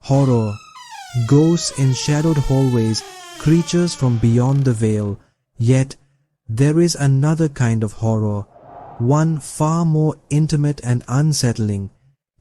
Horror. Ghosts in shadowed hallways, creatures from beyond the veil. Yet, there is another kind of horror, one far more intimate and unsettling.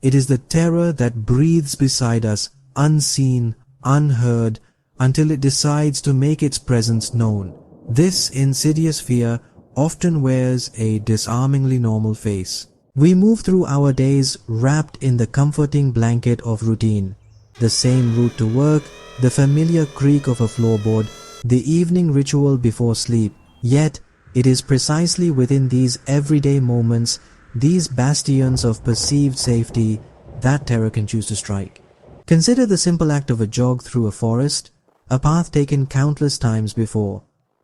It is the terror that breathes beside us, unseen, unheard, until it decides to make its presence known. This insidious fear often wears a disarmingly normal face. We move through our days wrapped in the comforting blanket of routine. The same route to work, the familiar creak of a floorboard, the evening ritual before sleep. Yet, it is precisely within these everyday moments, these bastions of perceived safety, that terror can choose to strike. Consider the simple act of a jog through a forest, a path taken countless times before,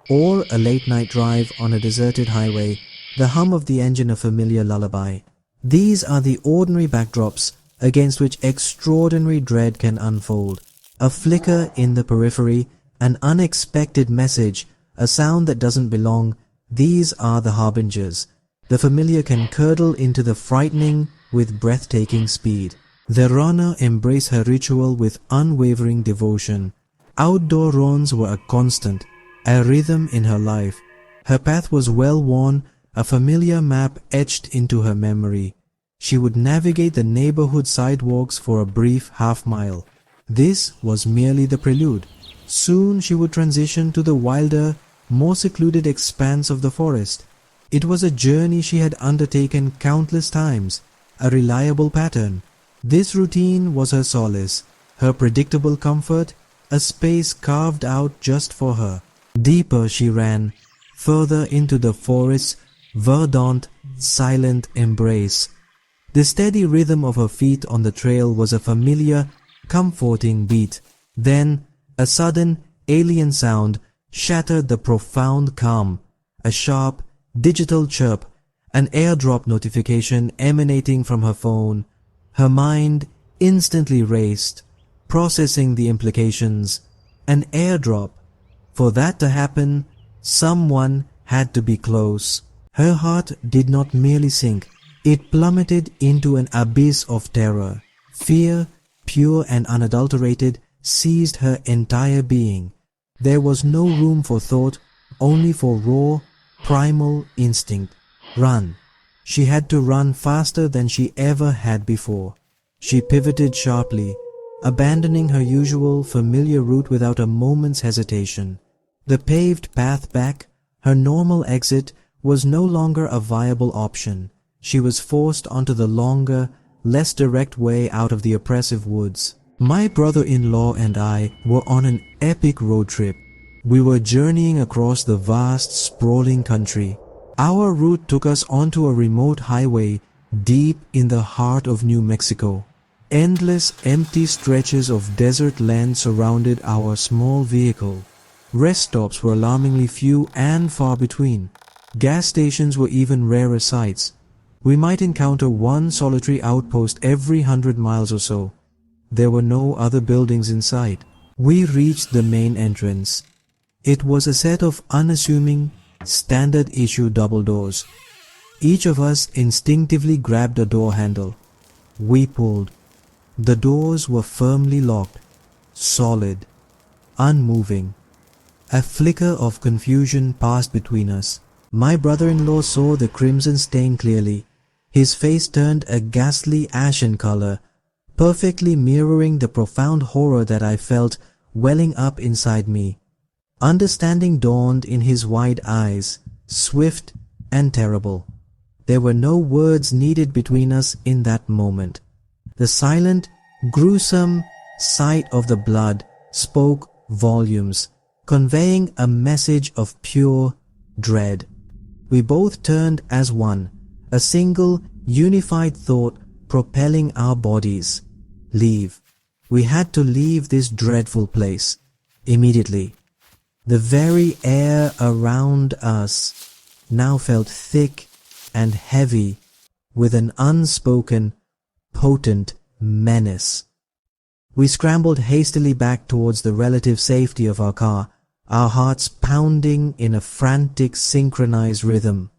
or a late-night drive on a deserted highway, the hum of the engine a familiar lullaby. These are the ordinary backdrops against which extraordinary dread can unfold. A flicker in the periphery, an unexpected message, a sound that doesn't belong, these are the harbingers. The familiar can curdle into the frightening with breathtaking speed. The runner embraced her ritual with unwavering devotion. Outdoor runs were a constant, a rhythm in her life. Her path was well worn, a familiar map etched into her memory. She would navigate the neighborhood sidewalks for a brief half-mile. This was merely the prelude. Soon she would transition to the wilder, more secluded expanse of the forest. It was a journey she had undertaken countless times, a reliable pattern. This routine was her solace, her predictable comfort, a space carved out just for her. Deeper she ran, further into the forest's verdant, silent embrace. The steady rhythm of her feet on the trail was a familiar, comforting beat. Then, a sudden, alien sound shattered the profound calm. A sharp, digital chirp, an airdrop notification emanating from her phone. Her mind instantly raced, processing the implications. An airdrop. For that to happen, someone had to be close. Her heart did not merely sink, it plummeted into an abyss of terror. Fear, pure and unadulterated, seized her entire being. There was no room for thought, only for raw, primal instinct. Run. She had to run faster than she ever had before. She pivoted sharply, abandoning her usual familiar route without a moment's hesitation. The paved path back, her normal exit, was no longer a viable option. She was forced onto the longer, less direct way out of the oppressive woods. My brother-in-law and I were on an epic road trip. We were journeying across the vast, sprawling country. Our route took us onto a remote highway deep in the heart of New Mexico. Endless, empty stretches of desert land surrounded our small vehicle. Rest stops were alarmingly few and far between. Gas stations were even rarer sights. We might encounter one solitary outpost every 100 miles or so. There were no other buildings in sight. We reached the main entrance. It was a set of unassuming, standard-issue double doors. Each of us instinctively grabbed a door handle. We pulled. The doors were firmly locked, solid, unmoving. A flicker of confusion passed between us. My brother-in-law saw the crimson stain clearly. His face turned a ghastly ashen color, perfectly mirroring the profound horror that I felt welling up inside me. Understanding dawned in his wide eyes, swift and terrible. There were no words needed between us in that moment. The silent, gruesome sight of the blood spoke volumes, conveying a message of pure dread. We both turned as one, a single, unified thought propelling our bodies. Leave. We had to leave this dreadful place. Immediately. The very air around us now felt thick and heavy with an unspoken, potent menace. We scrambled hastily back towards the relative safety of our car, our hearts pounding in a frantic, synchronized rhythm.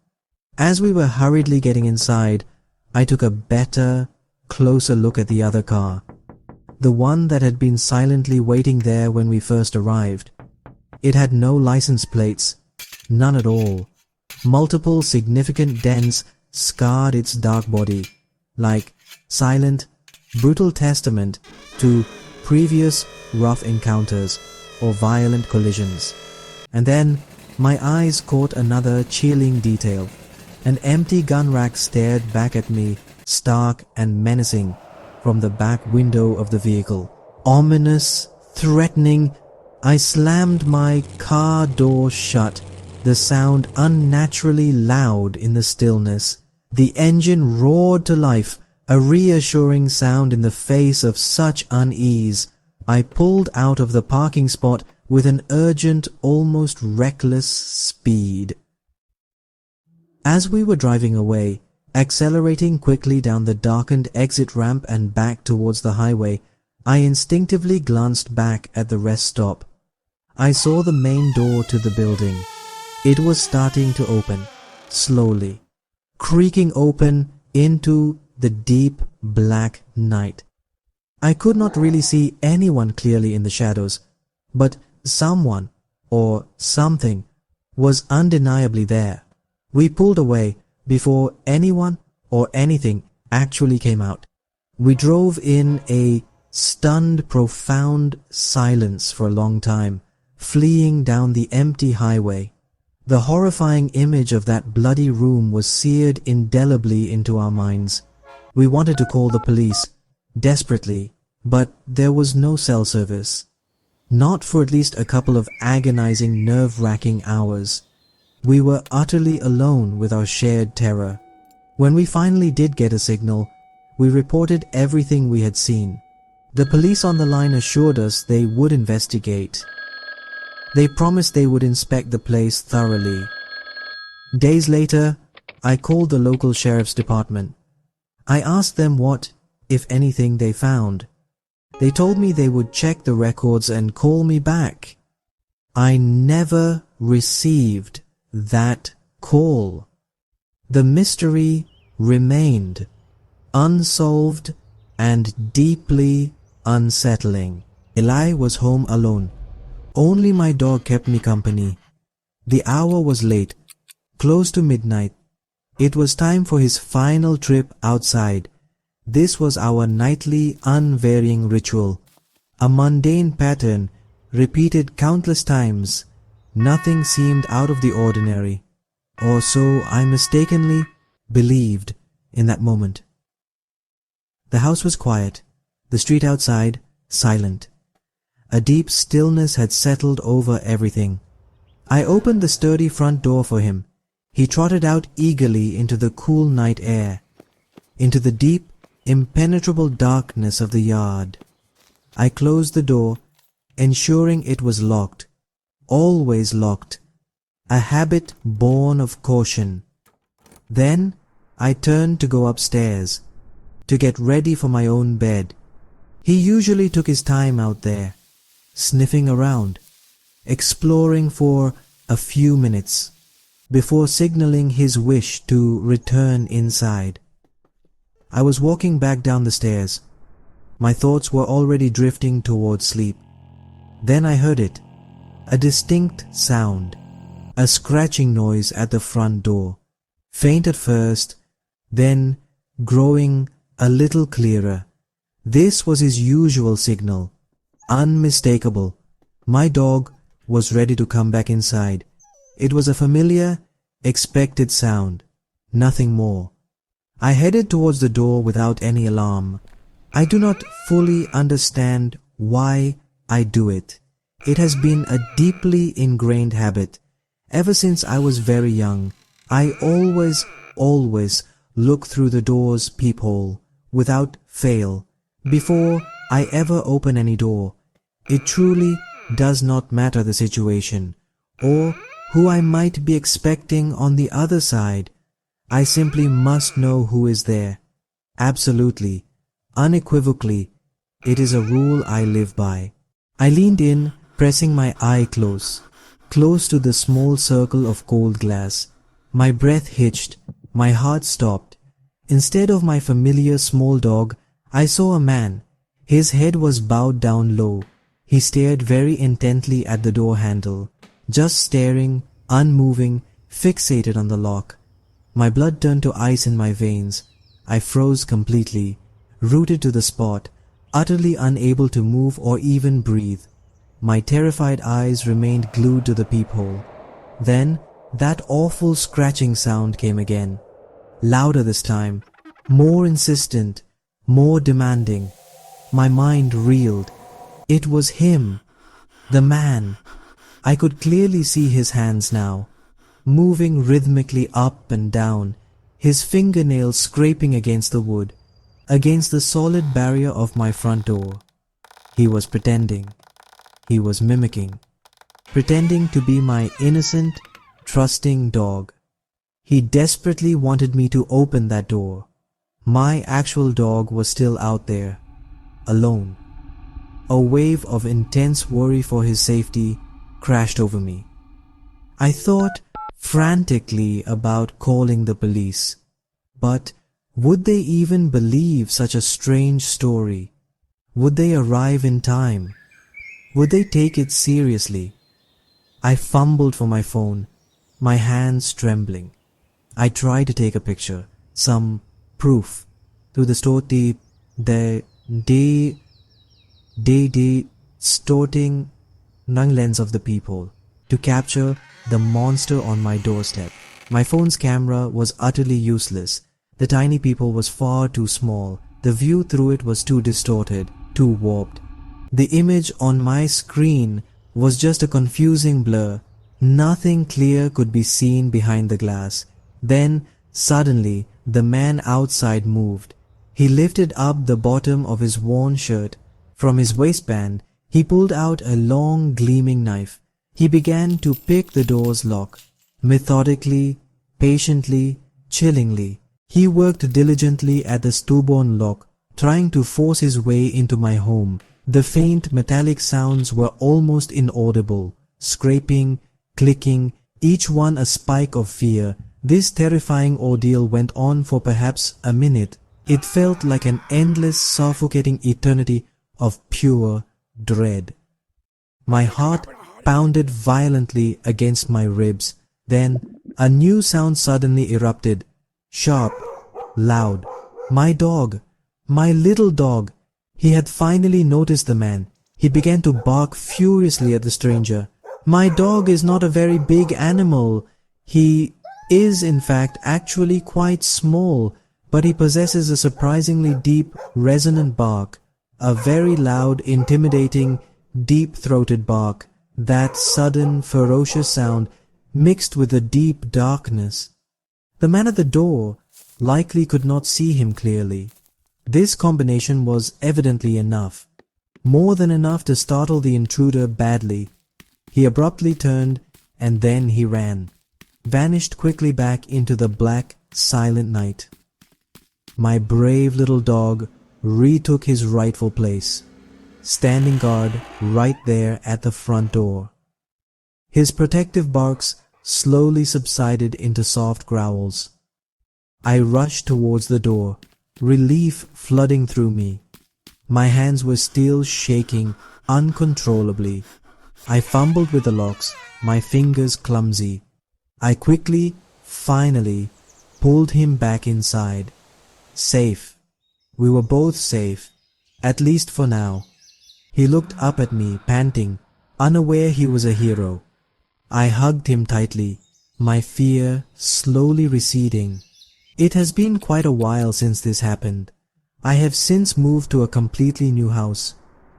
As we were hurriedly getting inside, I took a better, closer look at the other car. the one that had been silently waiting there when we first arrived. It had no license plates, none at all. Multiple significant dents scarred its dark body, like silent, brutal testament to previous rough encounters or violent collisions. And then my eyes caught another chilling detail. An empty gun rack stared back at me, stark and menacing, from the back window of the vehicle. Ominous, threatening. I slammed my car door shut, the sound unnaturally loud in the stillness. The engine roared to life, a reassuring sound in the face of such unease. I pulled out of the parking spot with an urgent, almost reckless speed. As we were driving away, accelerating quickly down the darkened exit ramp and back towards the highway, I instinctively glanced back at the rest stop. I saw the main door to the building. It was starting to open, slowly, creaking open into the deep black night. I could not really see anyone clearly in the shadows, but someone or something was undeniably there. We pulled away before anyone or anything actually came out. We drove in a stunned, profound silence for a long time, fleeing down the empty highway. The horrifying image of that bloody room was seared indelibly into our minds. We wanted to call the police, desperately, but there was no cell service. Not for at least a couple of agonizing, nerve-wracking hours. We were utterly alone with our shared terror. When we finally did get a signal, we reported everything we had seen. The police on the line assured us they would investigate. They promised they would inspect the place thoroughly. Days later, I called the local sheriff's department. I asked them what, if anything, they found. They told me they would check the records and call me back. I never received that call. The mystery remained unsolved and deeply unsettling. Eli was home alone. Only my dog kept me company. The hour was late, close to midnight. It was time for his final trip outside. This was our nightly, unvarying ritual, a mundane pattern repeated countless times. Nothing seemed out of the ordinary, or so I mistakenly believed in that moment. The house was quiet, the street outside silent. A deep stillness had settled over everything. I opened the sturdy front door for him. He trotted out eagerly into the cool night air, into the deep, impenetrable darkness of the yard. I closed the door, ensuring it was locked, always locked, a habit born of caution. Then I turned to go upstairs, to get ready for my own bed. He usually took his time out there, sniffing around, exploring for a few minutes, before signaling his wish to return inside. I was walking back down the stairs. My thoughts were already drifting towards sleep. Then I heard it, a distinct sound, a scratching noise at the front door, faint at first, then growing a little clearer. This was his usual signal, unmistakable. My dog was ready to come back inside. It was a familiar, expected sound, nothing more. I headed towards the door without any alarm. I do not fully understand why I do it. It has been a deeply ingrained habit. Ever since I was very young, I always look through the door's peephole, without fail, before I ever open any door. It truly does not matter the situation, or who I might be expecting on the other side. I simply must know who is there. Absolutely, unequivocally, it is a rule I live by. I leaned in, pressing my eye close to the small circle of cold glass. My breath hitched, my heart stopped. Instead of my familiar small dog, I saw a man. His head was bowed down low. He stared very intently at the door handle, just staring, unmoving, fixated on the lock. My blood turned to ice in my veins. I froze completely, rooted to the spot, utterly unable to move or even breathe. My terrified eyes remained glued to the peephole. Then, that awful scratching sound came again. Louder this time, more insistent, more demanding. My mind reeled. It was him, the man. I could clearly see his hands now, moving rhythmically up and down, his fingernails scraping against the wood, against the solid barrier of my front door. He was pretending. He was mimicking. Pretending to be my innocent, trusting dog. He desperately wanted me to open that door. My actual dog was still out there, alone. A wave of intense worry for his safety crashed over me. I thought frantically about calling the police. But would they even believe such a strange story? Would they arrive in time? Would they take it seriously? I fumbled for my phone, my hands trembling. I tried to take a picture, some proof, to distort the distorting lens of the peephole, to capture the monster on my doorstep. My phone's camera was utterly useless. The tiny peephole was far too small. The view through it was too distorted, too warped. The image on my screen was just a confusing blur. Nothing clear could be seen behind the glass. Then, suddenly, the man outside moved. He lifted up the bottom of his worn shirt. From his waistband, he pulled out a long, gleaming knife. He began to pick the door's lock. Methodically, patiently, chillingly. He worked diligently at the stubborn lock, trying to force his way into my home. The faint metallic sounds were almost inaudible, scraping, clicking, each one a spike of fear. This terrifying ordeal went on for perhaps a minute. It felt like an endless, suffocating eternity of pure dread. My heart pounded violently against my ribs. Then a new sound suddenly erupted, sharp, loud. My dog, my little dog. He had finally noticed the man. He began to bark furiously at the stranger. My dog is not a very big animal. He is, in fact, actually quite small, but he possesses a surprisingly deep, resonant bark. A very loud, intimidating, deep-throated bark. That sudden, ferocious sound mixed with the deep darkness. The man at the door likely could not see him clearly. This combination was evidently enough, more than enough to startle the intruder badly. He abruptly turned, and then he ran, vanished quickly back into the black, silent night. My brave little dog retook his rightful place, standing guard right there at the front door. His protective barks slowly subsided into soft growls. I rushed towards the door, relief flooding through me. My hands were still shaking uncontrollably. I fumbled with the locks, my fingers clumsy. I quickly, finally, pulled him back inside. Safe. We were both safe, at least for now. He looked up at me, panting, unaware he was a hero. I hugged him tightly, my fear slowly receding. It has been quite a while since this happened. I have since moved to a completely new house,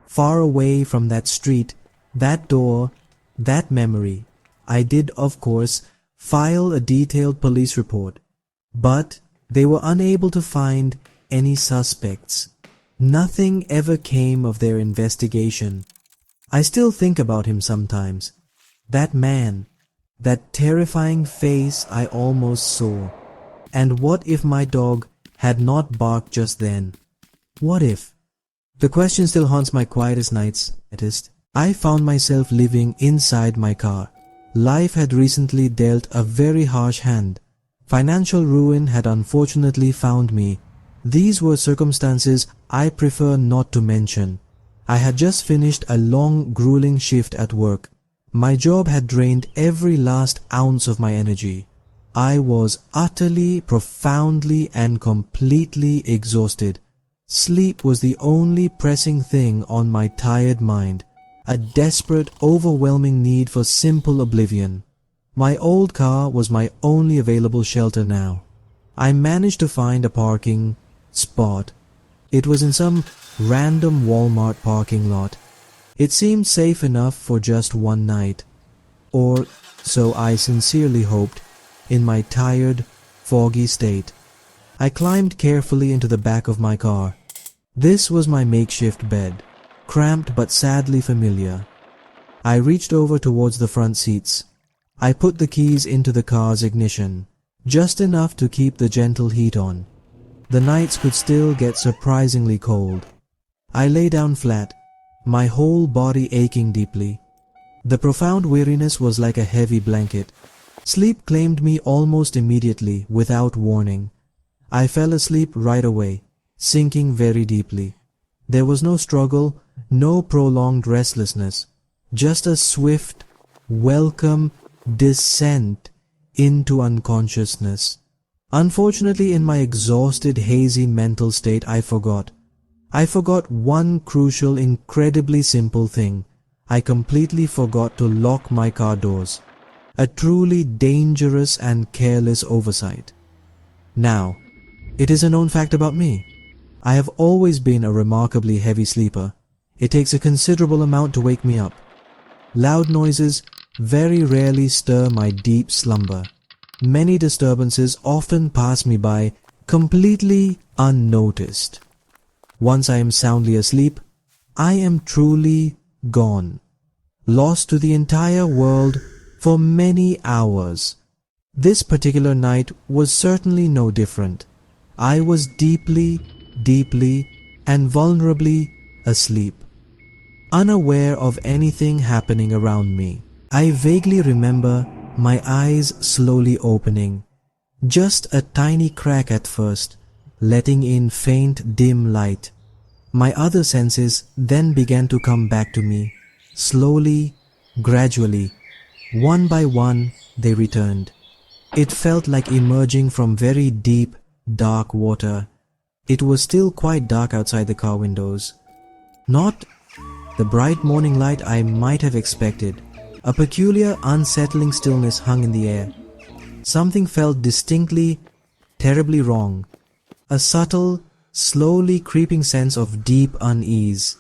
far away from that street, that door, that memory. I did, of course, file a detailed police report, but they were unable to find any suspects. Nothing ever came of their investigation. I still think about him sometimes. That man, that terrifying face I almost saw. And what if my dog had not barked just then? What if? The question still haunts my quietest nights. I found myself living inside my car. Life had recently dealt a very harsh hand. Financial ruin had unfortunately found me, These were circumstances I prefer not to mention. I had just finished a long, grueling shift at work. My job had drained every last ounce of my energy. I was utterly, profoundly, and completely exhausted. Sleep was the only pressing thing on my tired mind, a desperate, overwhelming need for simple oblivion. My old car was my only available shelter now. I managed to find a parking spot. It was in some random Walmart parking lot. It seemed safe enough for just one night, or so I sincerely hoped, in my tired, foggy state. I climbed carefully into the back of my car. This was my makeshift bed, cramped but sadly familiar. I reached over towards the front seats. I put the keys into the car's ignition, just enough to keep the gentle heat on. The nights could still get surprisingly cold. I lay down flat, my whole body aching deeply. The profound weariness was like a heavy blanket. Sleep claimed me almost immediately, without warning. I fell asleep right away, sinking very deeply. There was no struggle, no prolonged restlessness, just a swift, welcome descent into unconsciousness. Unfortunately, in my exhausted, hazy mental state, I forgot. I forgot one crucial, incredibly simple thing. I completely forgot to lock my car doors. A truly dangerous and careless oversight. Now, it is a known fact about me. I have always been a remarkably heavy sleeper. It takes a considerable amount to wake me up. Loud noises very rarely stir my deep slumber. Many disturbances often pass me by completely unnoticed. Once I am soundly asleep, I am truly gone, lost to the entire world for many hours. This particular night was certainly no different. I was deeply, deeply, and vulnerably asleep, unaware of anything happening around me. I vaguely remember my eyes slowly opening, just a tiny crack at first, letting in faint, dim light. My other senses then began to come back to me, slowly, gradually. One by one, they returned. It felt like emerging from very deep, dark water. It was still quite dark outside the car windows. Not the bright morning light I might have expected. A peculiar, unsettling stillness hung in the air. Something felt distinctly, terribly wrong. A subtle, slowly creeping sense of deep unease.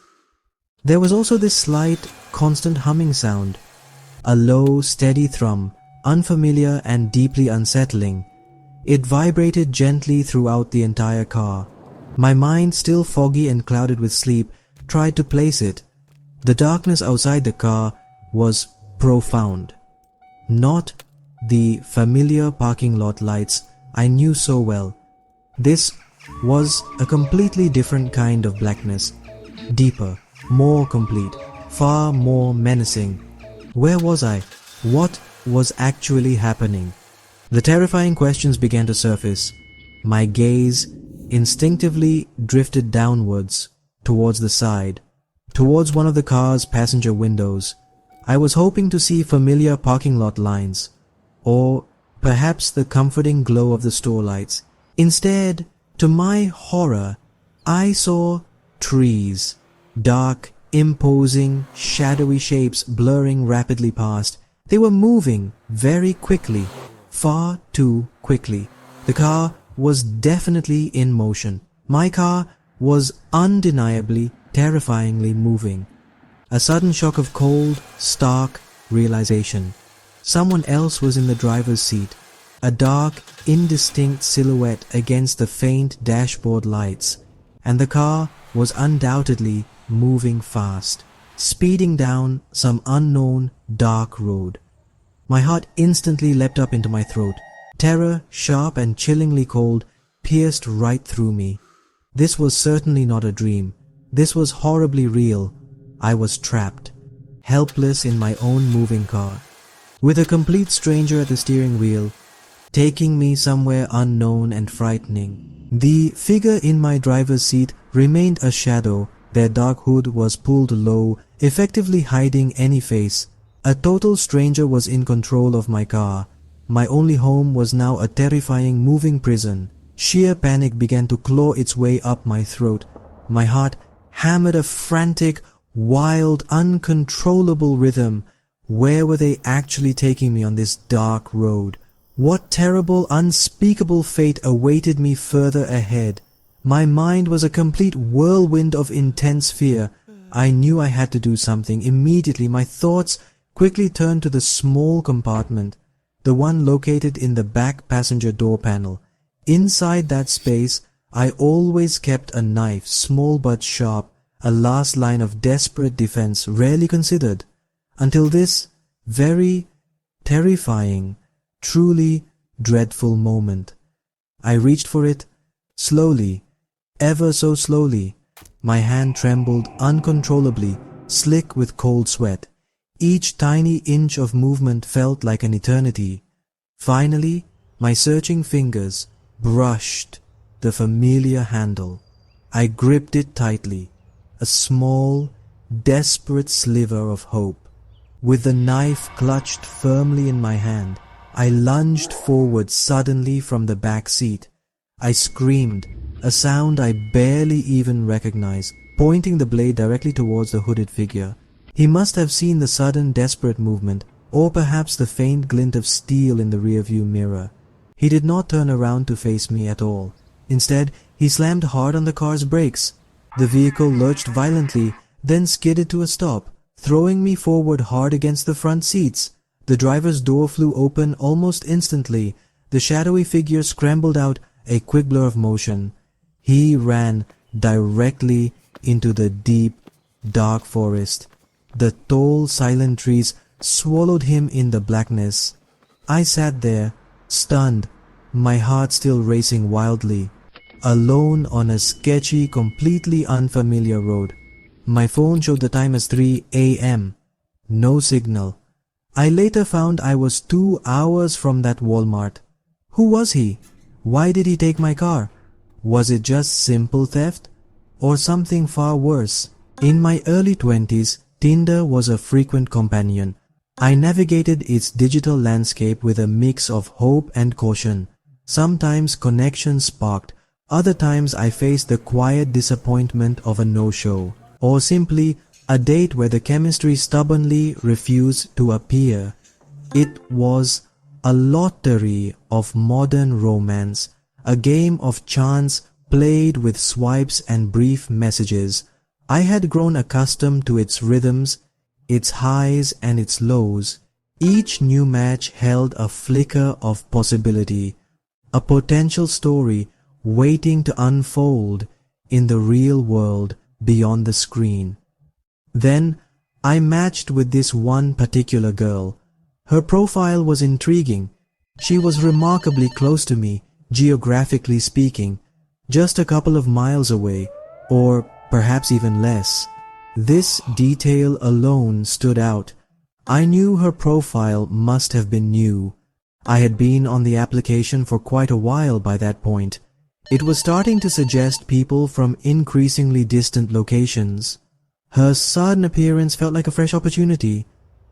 There was also this slight, constant humming sound. A low, steady thrum, unfamiliar and deeply unsettling. It vibrated gently throughout the entire car. My mind, still foggy and clouded with sleep, tried to place it. The darkness outside the car was profound. Not the familiar parking lot lights I knew so well. This was a completely different kind of blackness. Deeper, more complete, far more menacing. Where was I? What was actually happening? The terrifying questions began to surface. My gaze instinctively drifted downwards, towards the side, towards one of the car's passenger windows. I was hoping to see familiar parking lot lines, or perhaps the comforting glow of the store lights. Instead, to my horror, I saw trees, dark, imposing, shadowy shapes blurring rapidly past. They were moving very quickly, far too quickly. The car was definitely in motion. My car was undeniably, terrifyingly moving. A sudden shock of cold, stark realization. Someone else was in the driver's seat, a dark, indistinct silhouette against the faint dashboard lights, and the car was undoubtedly moving fast, speeding down some unknown, dark road. My heart instantly leapt up into my throat. Terror, sharp and chillingly cold, pierced right through me. This was certainly not a dream. This was horribly real. I was trapped, helpless in my own moving car, with a complete stranger at the steering wheel, taking me somewhere unknown and frightening. The figure in my driver's seat remained a shadow. Their dark hood was pulled low, effectively hiding any face. A total stranger was in control of my car. My only home was now a terrifying moving prison. Sheer panic began to claw its way up my throat. My heart hammered a frantic, wild, uncontrollable rhythm. Where were they actually taking me on this dark road? What terrible, unspeakable fate awaited me further ahead? My mind was a complete whirlwind of intense fear. I knew I had to do something. Immediately, my thoughts quickly turned to the small compartment, the one located in the back passenger door panel. Inside that space, I always kept a knife, small but sharp, a last line of desperate defense, rarely considered, until this very terrifying, truly dreadful moment. I reached for it, slowly, ever so slowly. My hand trembled uncontrollably, slick with cold sweat. Each tiny inch of movement felt like an eternity. Finally, my searching fingers brushed the familiar handle. I gripped it tightly, a small, desperate sliver of hope. With the knife clutched firmly in my hand, I lunged forward suddenly from the back seat. I screamed, a sound I barely even recognized, pointing the blade directly towards the hooded figure. He must have seen the sudden, desperate movement, or perhaps the faint glint of steel in the rearview mirror. He did not turn around to face me at all. Instead, he slammed hard on the car's brakes. The vehicle lurched violently, then skidded to a stop, throwing me forward hard against the front seats. The driver's door flew open almost instantly. The shadowy figure scrambled out, a quick blur of motion. He ran directly into the deep, dark forest. The tall, silent trees swallowed him in the blackness. I sat there, stunned, my heart still racing wildly, alone on a sketchy, completely unfamiliar road. My phone showed the time as 3 a.m. No signal. I later found I was 2 hours from that Walmart. Who was he? Why did he take my car? Was it just simple theft? Or something far worse? In my early 20s, Tinder was a frequent companion. I navigated its digital landscape with a mix of hope and caution. Sometimes connections sparked, other times I faced the quiet disappointment of a no-show, or simply a date where the chemistry stubbornly refused to appear. It was a lottery of modern romance, a game of chance played with swipes and brief messages. I had grown accustomed to its rhythms, its highs and its lows. Each new match held a flicker of possibility, a potential story waiting to unfold in the real world beyond the screen. Then I matched with this one particular girl. Her profile was intriguing. She was remarkably close to me, geographically speaking, just a couple of miles away, or perhaps even less. This detail alone stood out. I knew her profile must have been new. I had been on the application for quite a while by that point. It was starting to suggest people from increasingly distant locations. Her sudden appearance felt like a fresh opportunity,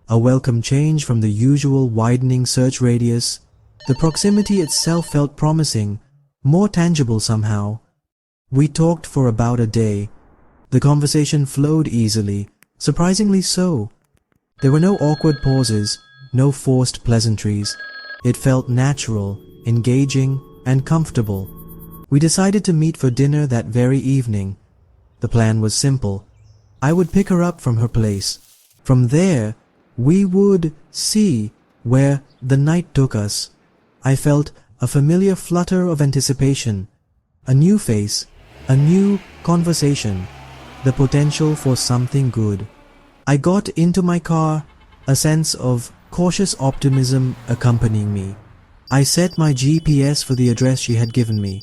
a welcome change from the usual widening search radius. The proximity itself felt promising, more tangible somehow. We talked for about a day. The conversation flowed easily, surprisingly so. There were no awkward pauses, no forced pleasantries. It felt natural, engaging, and comfortable. We decided to meet for dinner that very evening. The plan was simple. I would pick her up from her place. From there, we would see where the night took us. I felt a familiar flutter of anticipation, a new face, a new conversation, the potential for something good. I got into my car, a sense of cautious optimism accompanying me. I set my GPS for the address she had given me.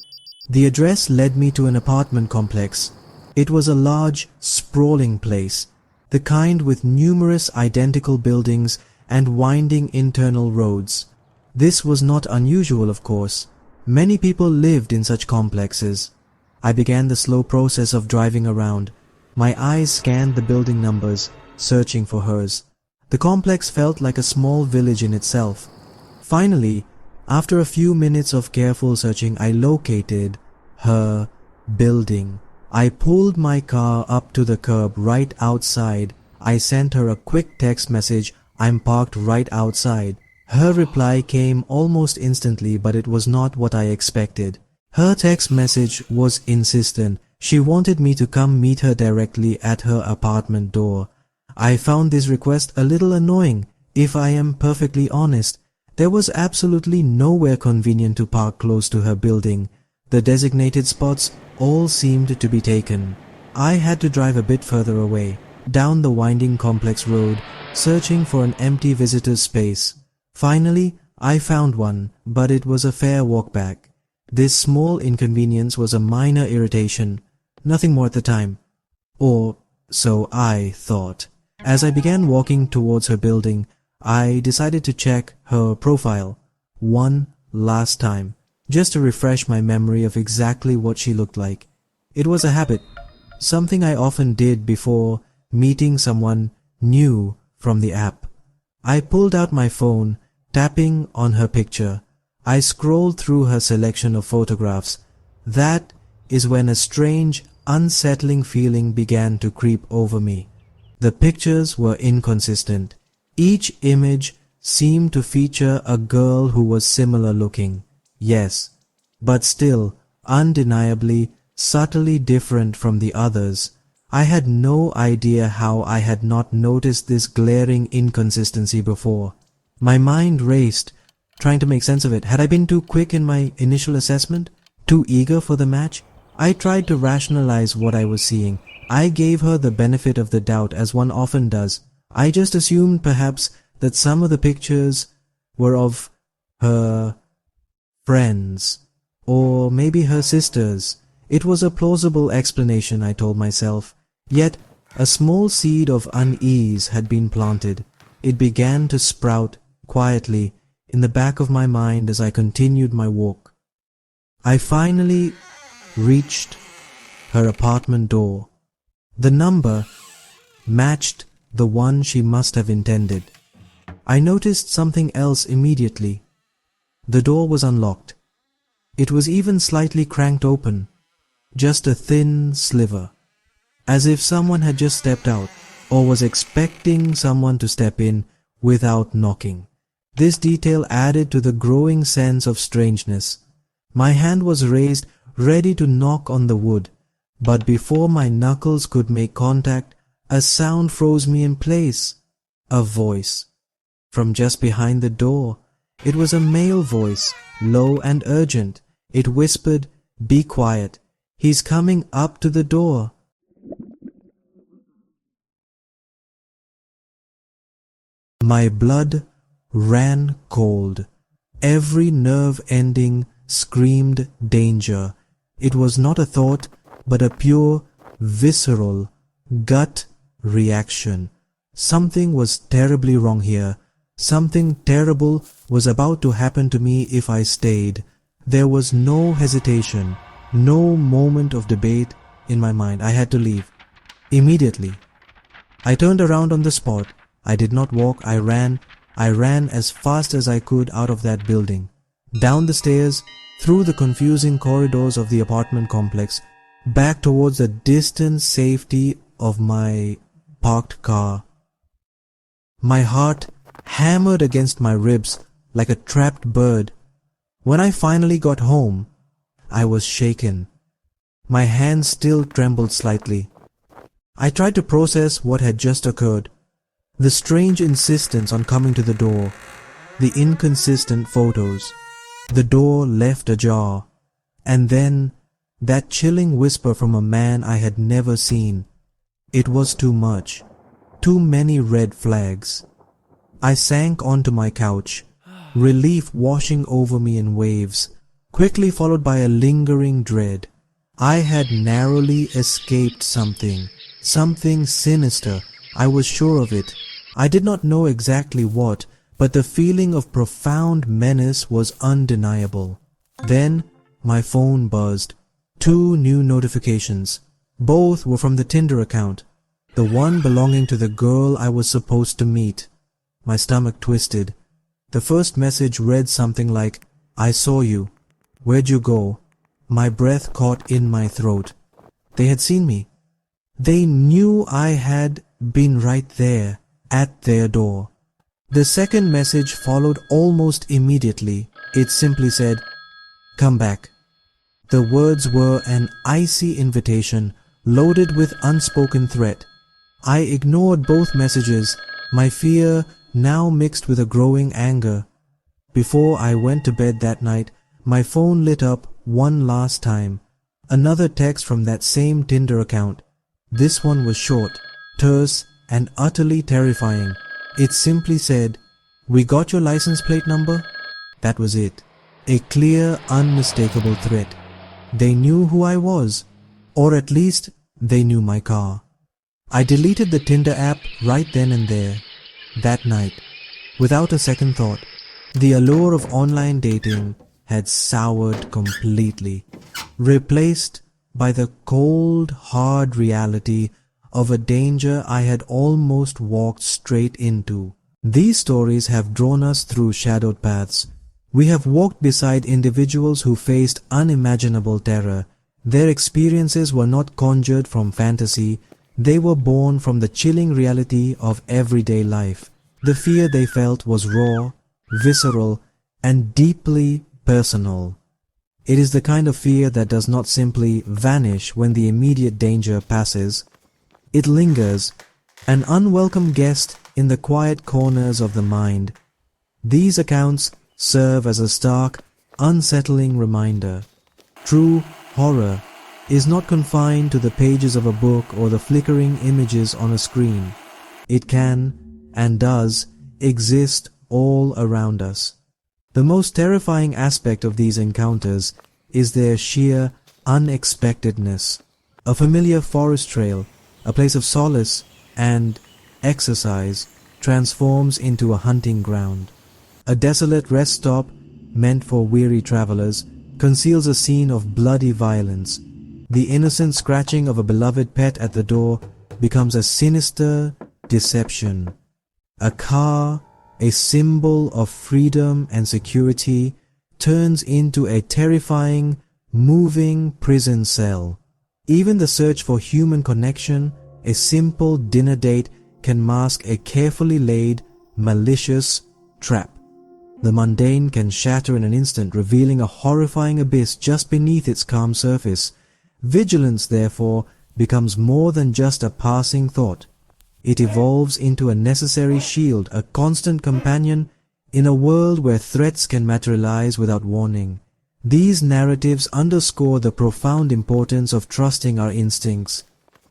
The address led me to an apartment complex. It was a large, sprawling place, the kind with numerous identical buildings and winding internal roads. This was not unusual, of course. Many people lived in such complexes. I began the slow process of driving around. My eyes scanned the building numbers, searching for hers. The complex felt like a small village in itself. Finally, after a few minutes of careful searching, I located her building. I pulled my car up to the curb right outside. I sent her a quick text message, "I'm parked right outside." Her reply came almost instantly, but it was not what I expected. Her text message was insistent. She wanted me to come meet her directly at her apartment door. I found this request a little annoying, if I am perfectly honest. There was absolutely nowhere convenient to park close to her building. The designated spots all seemed to be taken. I had to drive a bit further away, down the winding complex road, searching for an empty visitor's space. Finally, I found one, but it was a fair walk back. This small inconvenience was a minor irritation, nothing more at the time. Or so I thought. As I began walking towards her building, I decided to check her profile one last time, just to refresh my memory of exactly what she looked like. It was a habit, something I often did before meeting someone new from the app. I pulled out my phone, tapping on her picture. I scrolled through her selection of photographs. That is when a strange, unsettling feeling began to creep over me. The pictures were inconsistent. Each image seemed to feature a girl who was similar looking. Yes, but still, undeniably, subtly different from the others. I had no idea how I had not noticed this glaring inconsistency before. My mind raced, trying to make sense of it. Had I been too quick in my initial assessment? Too eager for the match? I tried to rationalize what I was seeing. I gave her the benefit of the doubt, as one often does. I just assumed perhaps that some of the pictures were of her friends, or maybe her sisters. It was a plausible explanation, I told myself. Yet a small seed of unease had been planted. It began to sprout quietly in the back of my mind as I continued my walk. I finally reached her apartment door. The number matched the one she must have intended. I noticed something else immediately. The door was unlocked. It was even slightly cranked open, just a thin sliver, as if someone had just stepped out, or was expecting someone to step in without knocking. This detail added to the growing sense of strangeness. My hand was raised, ready to knock on the wood, but before my knuckles could make contact, a sound froze me in place. A voice. From just behind the door. It was a male voice, low and urgent. It whispered, "Be quiet. He's coming up to the door." My blood ran cold. Every nerve ending screamed danger. It was not a thought, but a pure, visceral, gut reaction. Something was terribly wrong here. Something terrible was about to happen to me if I stayed. There was no hesitation, no moment of debate in my mind. I had to leave. Immediately. I turned around on the spot. I did not walk, I ran. I ran as fast as I could out of that building. Down the stairs, through the confusing corridors of the apartment complex, back towards the distant safety of my parked car. My heart hammered against my ribs like a trapped bird. When I finally got home, I was shaken. My hands still trembled slightly. I tried to process what had just occurred. The strange insistence on coming to the door, the inconsistent photos, the door left ajar, and then that chilling whisper from a man I had never seen. It was too much. Too many red flags. I sank onto my couch, relief washing over me in waves, quickly followed by a lingering dread. I had narrowly escaped something sinister. I was sure of it. I did not know exactly what, but the feeling of profound menace was undeniable. Then my phone buzzed. 2 new notifications. Both were from the Tinder account, the one belonging to the girl I was supposed to meet. My stomach twisted. The first message read something like, "I saw you. Where'd you go?" My breath caught in my throat. They had seen me. They knew I had been right there, at their door. The second message followed almost immediately. It simply said, "Come back." The words were an icy invitation, loaded with unspoken threat. I ignored both messages, my fear now mixed with a growing anger. Before I went to bed that night, my phone lit up one last time. Another text from that same Tinder account. This one was short, terse, and utterly terrifying. It simply said, "We got your license plate number?" That was it. A clear, unmistakable threat. They knew who I was, or at least they knew my car. I deleted the Tinder app right then and there, that night, without a second thought. The allure of online dating had soured completely, replaced by the cold, hard reality of a danger I had almost walked straight into. These stories have drawn us through shadowed paths. We have walked beside individuals who faced unimaginable terror. Their experiences were not conjured from fantasy, they were born from the chilling reality of everyday life. The fear they felt was raw, visceral, and deeply personal. It is the kind of fear that does not simply vanish when the immediate danger passes. It lingers, an unwelcome guest in the quiet corners of the mind. These accounts serve as a stark, unsettling reminder. True horror is not confined to the pages of a book or the flickering images on a screen. It can, and does, exist all around us. The most terrifying aspect of these encounters is their sheer unexpectedness. A familiar forest trail, a place of solace and exercise, transforms into a hunting ground. A desolate rest stop, meant for weary travelers, conceals a scene of bloody violence. The innocent scratching of a beloved pet at the door becomes a sinister deception. A car, a symbol of freedom and security, turns into a terrifying, moving prison cell. Even the search for human connection, a simple dinner date, can mask a carefully laid, malicious trap. The mundane can shatter in an instant, revealing a horrifying abyss just beneath its calm surface. Vigilance, therefore, becomes more than just a passing thought. It evolves into a necessary shield, a constant companion in a world where threats can materialize without warning. These narratives underscore the profound importance of trusting our instincts.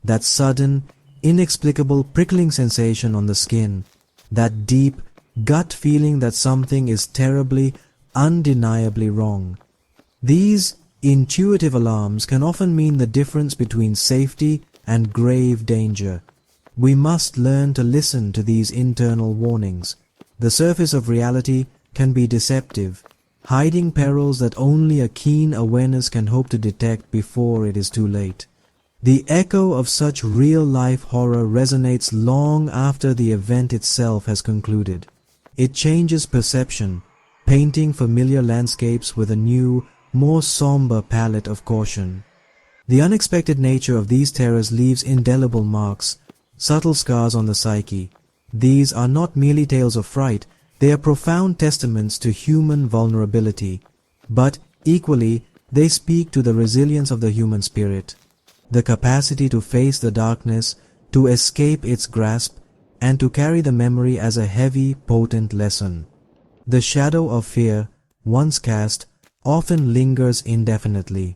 That sudden, inexplicable prickling sensation on the skin, that deep, gut feeling that something is terribly, undeniably wrong. These intuitive alarms can often mean the difference between safety and grave danger. We must learn to listen to these internal warnings. The surface of reality can be deceptive, hiding perils that only a keen awareness can hope to detect before it is too late. The echo of such real-life horror resonates long after the event itself has concluded. It changes perception, painting familiar landscapes with a new, more somber palette of caution. The unexpected nature of these terrors leaves indelible marks, subtle scars on the psyche. These are not merely tales of fright, they are profound testaments to human vulnerability. But, equally, they speak to the resilience of the human spirit, the capacity to face the darkness, to escape its grasp, and to carry the memory as a heavy, potent lesson. The shadow of fear, once cast, often lingers indefinitely.